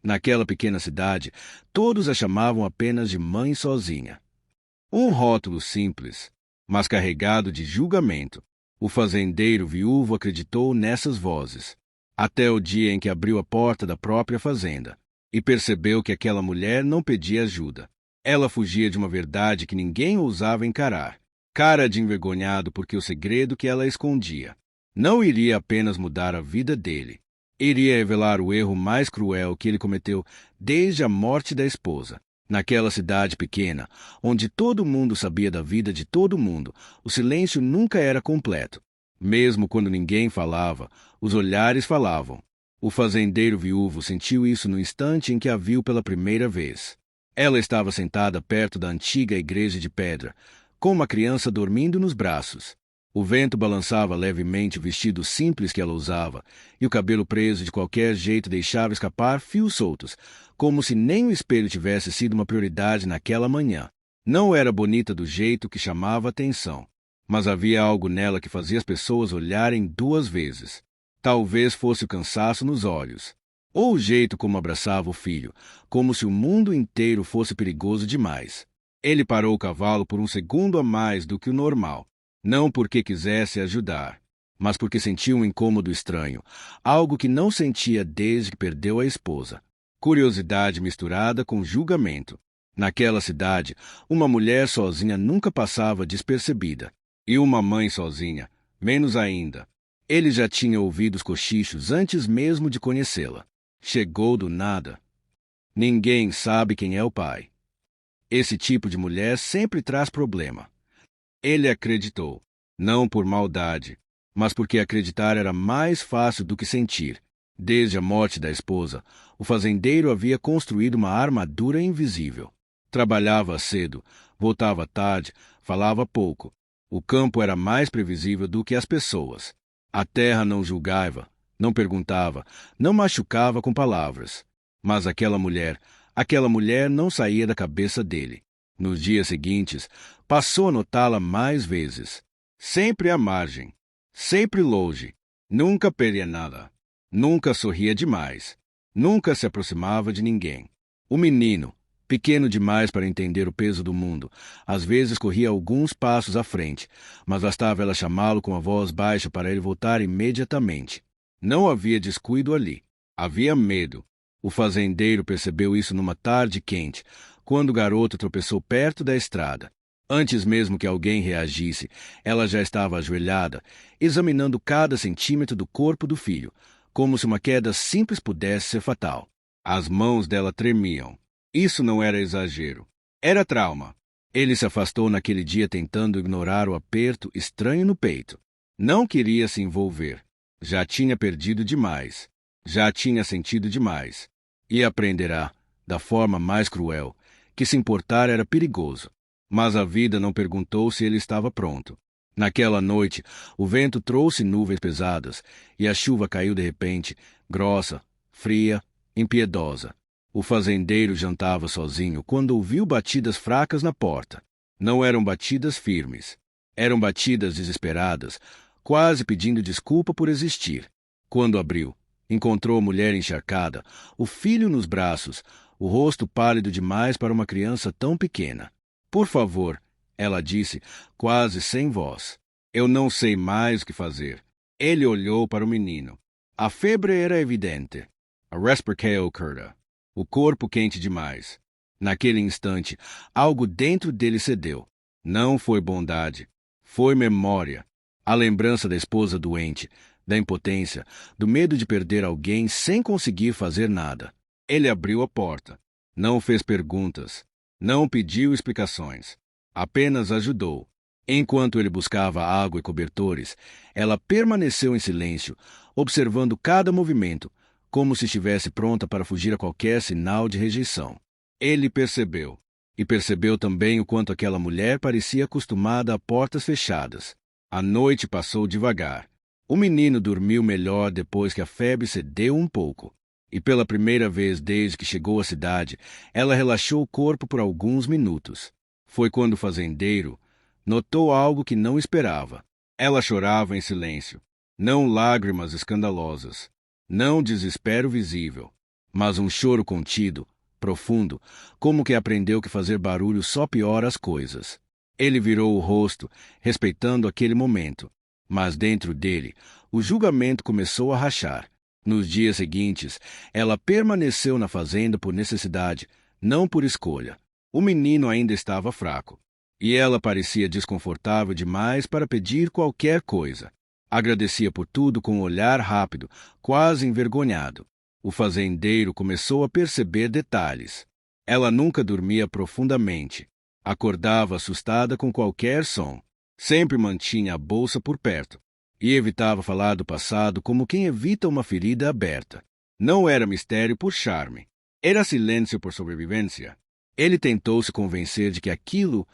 Naquela pequena cidade, todos a chamavam apenas de mãe sozinha. Um rótulo simples, mas carregado de julgamento. O fazendeiro viúvo acreditou nessas vozes, até o dia em que abriu a porta da própria fazenda e percebeu que aquela mulher não pedia ajuda. Ela fugia de uma verdade que ninguém ousava encarar. Cara de envergonhado porque o segredo que ela escondia não iria apenas mudar a vida dele, iria revelar o erro mais cruel que ele cometeu desde a morte da esposa. Naquela cidade pequena, onde todo mundo sabia da vida de todo mundo, o silêncio nunca era completo. Mesmo quando ninguém falava, os olhares falavam. O fazendeiro viúvo sentiu isso no instante em que a viu pela primeira vez. Ela estava sentada perto da antiga igreja de pedra, com uma criança dormindo nos braços. O vento balançava levemente o vestido simples que ela usava, e o cabelo preso de qualquer jeito deixava escapar fios soltos, como se nem o espelho tivesse sido uma prioridade naquela manhã. Não era bonita do jeito que chamava atenção, mas havia algo nela que fazia as pessoas olharem duas vezes. Talvez fosse o cansaço nos olhos, ou o jeito como abraçava o filho, como se o mundo inteiro fosse perigoso demais. Ele parou o cavalo por um segundo a mais do que o normal. Não porque quisesse ajudar, mas porque sentiu um incômodo estranho, algo que não sentia desde que perdeu a esposa. Curiosidade misturada com julgamento. Naquela cidade, uma mulher sozinha nunca passava despercebida, e uma mãe sozinha, menos ainda. Ele já tinha ouvido os cochichos antes mesmo de conhecê-la. Chegou do nada. Ninguém sabe quem é o pai. Esse tipo de mulher sempre traz problema. Ele acreditou, não por maldade, mas porque acreditar era mais fácil do que sentir. Desde a morte da esposa, o fazendeiro havia construído uma armadura invisível. Trabalhava cedo, voltava tarde, falava pouco. O campo era mais previsível do que as pessoas. A terra não julgava, não perguntava, não machucava com palavras. Mas aquela mulher não saía da cabeça dele. Nos dias seguintes, passou a notá-la mais vezes. Sempre à margem, sempre longe, nunca pedia nada, nunca sorria demais, nunca se aproximava de ninguém. O menino, pequeno demais para entender o peso do mundo, às vezes corria alguns passos à frente, mas bastava ela chamá-lo com a voz baixa para ele voltar imediatamente. Não havia descuido ali, havia medo. O fazendeiro percebeu isso numa tarde quente, quando o garoto tropeçou perto da estrada. Antes mesmo que alguém reagisse, ela já estava ajoelhada, examinando cada centímetro do corpo do filho, como se uma queda simples pudesse ser fatal. As mãos dela tremiam. Isso não era exagero. Era trauma. Ele se afastou naquele dia tentando ignorar o aperto estranho no peito. Não queria se envolver. Já tinha perdido demais. Já tinha sentido demais. E aprenderá, da forma mais cruel, que se importar era perigoso. Mas a vida não perguntou se ele estava pronto. Naquela noite, o vento trouxe nuvens pesadas e a chuva caiu de repente, grossa, fria, impiedosa. O fazendeiro jantava sozinho quando ouviu batidas fracas na porta. Não eram batidas firmes. Eram batidas desesperadas, quase pedindo desculpa por existir. Quando abriu, encontrou a mulher encharcada, o filho nos braços, o rosto pálido demais para uma criança tão pequena. Por favor, ela disse, quase sem voz. Eu não sei mais o que fazer. Ele olhou para o menino. A febre era evidente. A respiratoria occurred. O corpo quente demais. Naquele instante, algo dentro dele cedeu. Não foi bondade. Foi memória. A lembrança da esposa doente, da impotência, do medo de perder alguém sem conseguir fazer nada. Ele abriu a porta. Não fez perguntas. Não pediu explicações. Apenas ajudou. Enquanto ele buscava água e cobertores, ela permaneceu em silêncio, observando cada movimento, como se estivesse pronta para fugir a qualquer sinal de rejeição. Ele percebeu. E percebeu também o quanto aquela mulher parecia acostumada a portas fechadas. A noite passou devagar. O menino dormiu melhor depois que a febre cedeu um pouco. E pela primeira vez desde que chegou à cidade, ela relaxou o corpo por alguns minutos. Foi quando o fazendeiro notou algo que não esperava. Ela chorava em silêncio. Não lágrimas escandalosas. Não desespero visível. mas um choro contido, profundo, como que aprendeu que fazer barulho só piora as coisas. Ele virou o rosto, respeitando aquele momento, mas dentro dele, o julgamento começou a rachar. Nos dias seguintes, ela permaneceu na fazenda por necessidade, não por escolha. O menino ainda estava fraco, e ela parecia desconfortável demais para pedir qualquer coisa. Agradecia por tudo com um olhar rápido, quase envergonhado. O fazendeiro começou a perceber detalhes. Ela nunca dormia profundamente. Acordava assustada com qualquer som. Sempre mantinha a bolsa por perto. E evitava falar do passado como quem evita uma ferida aberta. Não era mistério por charme. Era silêncio por sobrevivência. Ele tentou se convencer de que aquilo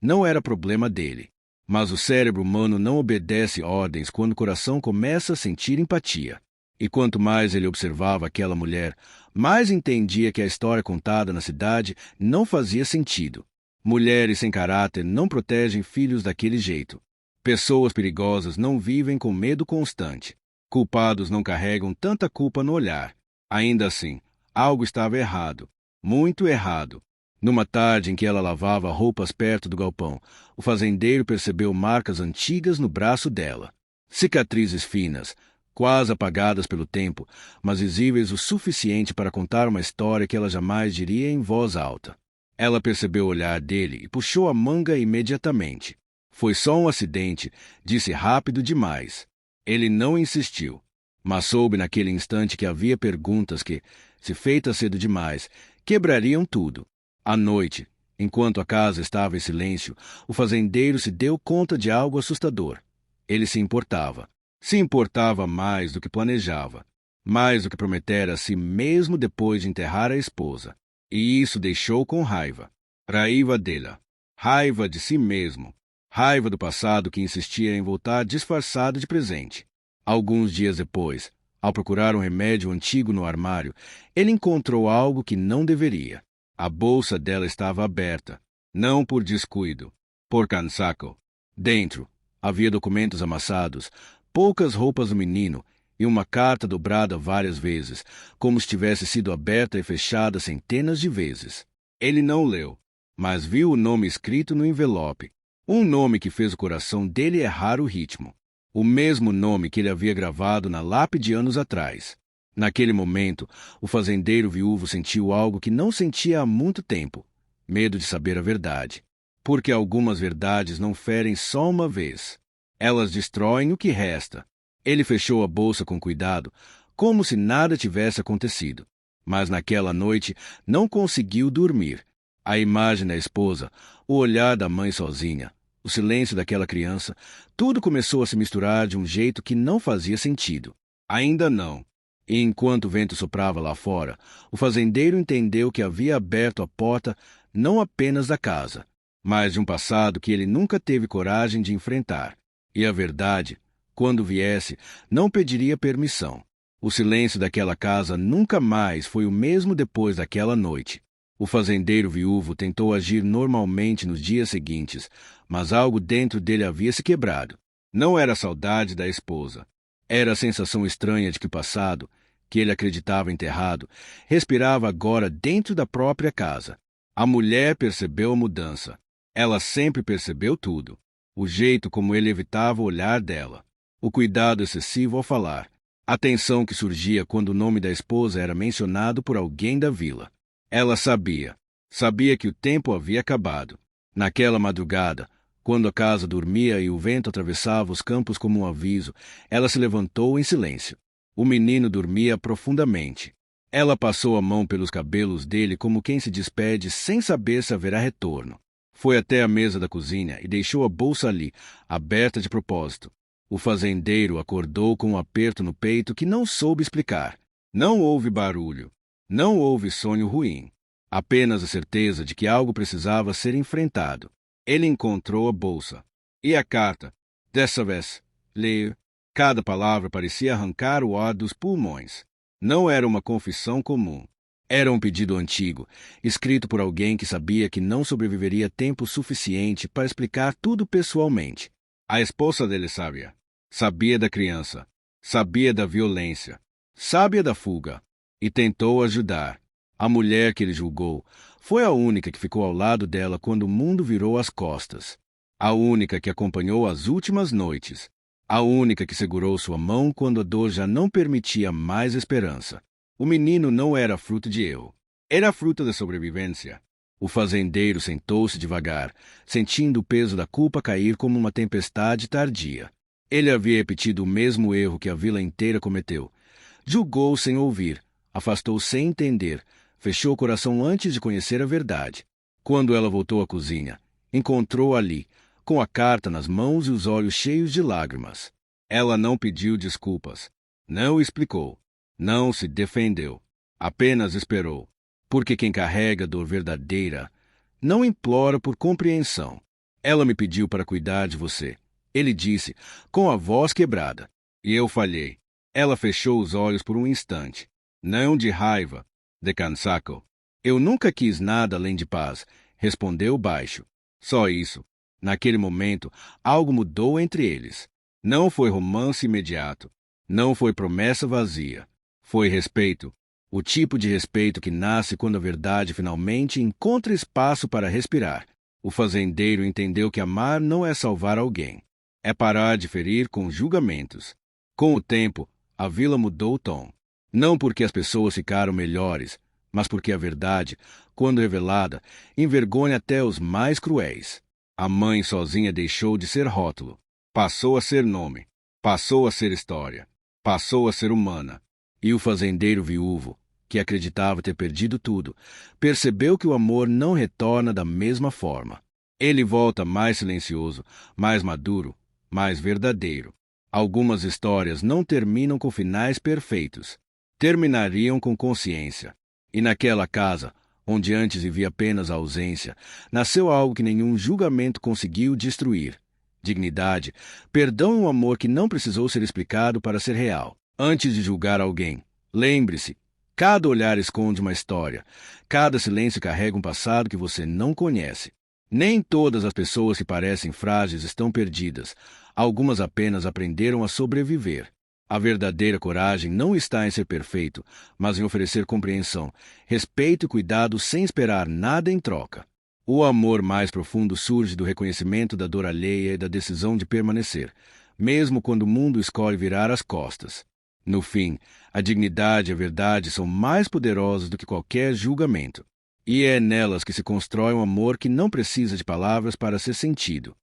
não era problema dele. Mas o cérebro humano não obedece ordens quando o coração começa a sentir empatia. E quanto mais ele observava aquela mulher, mais entendia que a história contada na cidade não fazia sentido. Mulheres sem caráter não protegem filhos daquele jeito. Pessoas perigosas não vivem com medo constante. Culpados não carregam tanta culpa no olhar. Ainda assim, algo estava errado. Muito errado. Numa tarde em que ela lavava roupas perto do galpão, o fazendeiro percebeu marcas antigas no braço dela. Cicatrizes finas, quase apagadas pelo tempo, mas visíveis o suficiente para contar uma história que ela jamais diria em voz alta. Ela percebeu o olhar dele e puxou a manga imediatamente. Foi só um acidente, disse rápido demais. Ele não insistiu, mas soube naquele instante que havia perguntas que, se feitas cedo demais, quebrariam tudo. À noite, enquanto a casa estava em silêncio, o fazendeiro se deu conta de algo assustador. Ele se importava. Se importava mais do que planejava, mais do que prometera a si mesmo depois de enterrar a esposa. E isso deixou com raiva. Raiva dela. Raiva de si mesmo. Raiva do passado que insistia em voltar disfarçado de presente. Alguns dias depois, ao procurar um remédio antigo no armário, ele encontrou algo que não deveria. A bolsa dela estava aberta, não por descuido, por cansaço. Dentro, havia documentos amassados, poucas roupas do menino e uma carta dobrada várias vezes, como se tivesse sido aberta e fechada centenas de vezes. Ele não leu, mas viu o nome escrito no envelope. Um nome que fez o coração dele errar o ritmo. O mesmo nome que ele havia gravado na lápide anos atrás. Naquele momento, o fazendeiro viúvo sentiu algo que não sentia há muito tempo. Medo de saber a verdade. Porque algumas verdades não ferem só uma vez. Elas destroem o que resta. Ele fechou a bolsa com cuidado, como se nada tivesse acontecido. Mas naquela noite não conseguiu dormir. A imagem da esposa, o olhar da mãe sozinha, o silêncio daquela criança, tudo começou a se misturar de um jeito que não fazia sentido. Ainda não. E enquanto o vento soprava lá fora, o fazendeiro entendeu que havia aberto a porta não apenas da casa, mas de um passado que ele nunca teve coragem de enfrentar. E a verdade, quando viesse, não pediria permissão. O silêncio daquela casa nunca mais foi o mesmo depois daquela noite. O fazendeiro viúvo tentou agir normalmente nos dias seguintes, mas algo dentro dele havia se quebrado. Não era a saudade da esposa. Era a sensação estranha de que o passado, que ele acreditava enterrado, respirava agora dentro da própria casa. A mulher percebeu a mudança. Ela sempre percebeu tudo. O jeito como ele evitava o olhar dela. O cuidado excessivo ao falar. A tensão que surgia quando o nome da esposa era mencionado por alguém da vila. Ela sabia. Sabia que o tempo havia acabado. Naquela madrugada, quando a casa dormia e o vento atravessava os campos como um aviso, ela se levantou em silêncio. O menino dormia profundamente. Ela passou a mão pelos cabelos dele como quem se despede sem saber se haverá retorno. Foi até a mesa da cozinha e deixou a bolsa ali, aberta de propósito. O fazendeiro acordou com um aperto no peito que não soube explicar. Não houve barulho. Não houve sonho ruim. Apenas a certeza de que algo precisava ser enfrentado. Ele encontrou a bolsa. E a carta? Dessa vez, leio. Cada palavra parecia arrancar o ar dos pulmões. Não era uma confissão comum. Era um pedido antigo, escrito por alguém que sabia que não sobreviveria tempo suficiente para explicar tudo pessoalmente. A esposa dele sabia. Sabia da criança. Sabia da violência. Sabia da fuga. e tentou ajudar. A mulher que ele julgou foi a única que ficou ao lado dela quando o mundo virou as costas. A única que acompanhou as últimas noites. A única que segurou sua mão quando a dor já não permitia mais esperança. O menino não era fruto de erro. Era fruto da sobrevivência. O fazendeiro sentou-se devagar, sentindo o peso da culpa cair como uma tempestade tardia. Ele havia repetido o mesmo erro que a vila inteira cometeu. Julgou sem ouvir, afastou sem entender, fechou o coração antes de conhecer a verdade. Quando ela voltou à cozinha, encontrou ali, com a carta nas mãos e os olhos cheios de lágrimas. Ela não pediu desculpas, não explicou, não se defendeu, apenas esperou. Porque quem carrega dor verdadeira não implora por compreensão. Ela me pediu para cuidar de você. Ele disse, com a voz quebrada. E eu falhei. Ela fechou os olhos por um instante. Não de raiva, de cansaço. Eu nunca quis nada além de paz, respondeu baixo. Só isso. Naquele momento, algo mudou entre eles. Não foi romance imediato. Não foi promessa vazia. Foi respeito. O tipo de respeito que nasce quando a verdade finalmente encontra espaço para respirar. O fazendeiro entendeu que amar não é salvar alguém. É parar de ferir com julgamentos. Com o tempo, a vila mudou o tom. Não porque as pessoas ficaram melhores, mas porque a verdade, quando revelada, envergonha até os mais cruéis. A mãe sozinha deixou de ser rótulo. Passou a ser nome. Passou a ser história. Passou a ser humana. E o fazendeiro viúvo, que acreditava ter perdido tudo, percebeu que o amor não retorna da mesma forma. Ele volta mais silencioso, mais maduro, mais verdadeiro. Algumas histórias não terminam com finais perfeitos. Terminariam com consciência. E naquela casa, onde antes vivia apenas a ausência, nasceu algo que nenhum julgamento conseguiu destruir. Dignidade, perdão e um amor que não precisou ser explicado para ser real. Antes de julgar alguém, lembre-se, cada olhar esconde uma história, cada silêncio carrega um passado que você não conhece. Nem todas as pessoas que parecem frágeis estão perdidas, algumas apenas aprenderam a sobreviver. A verdadeira coragem não está em ser perfeito, mas em oferecer compreensão, respeito e cuidado sem esperar nada em troca. O amor mais profundo surge do reconhecimento da dor alheia e da decisão de permanecer, mesmo quando o mundo escolhe virar as costas. No fim, a dignidade e a verdade são mais poderosas do que qualquer julgamento. E é nelas que se constrói um amor que não precisa de palavras para ser sentido.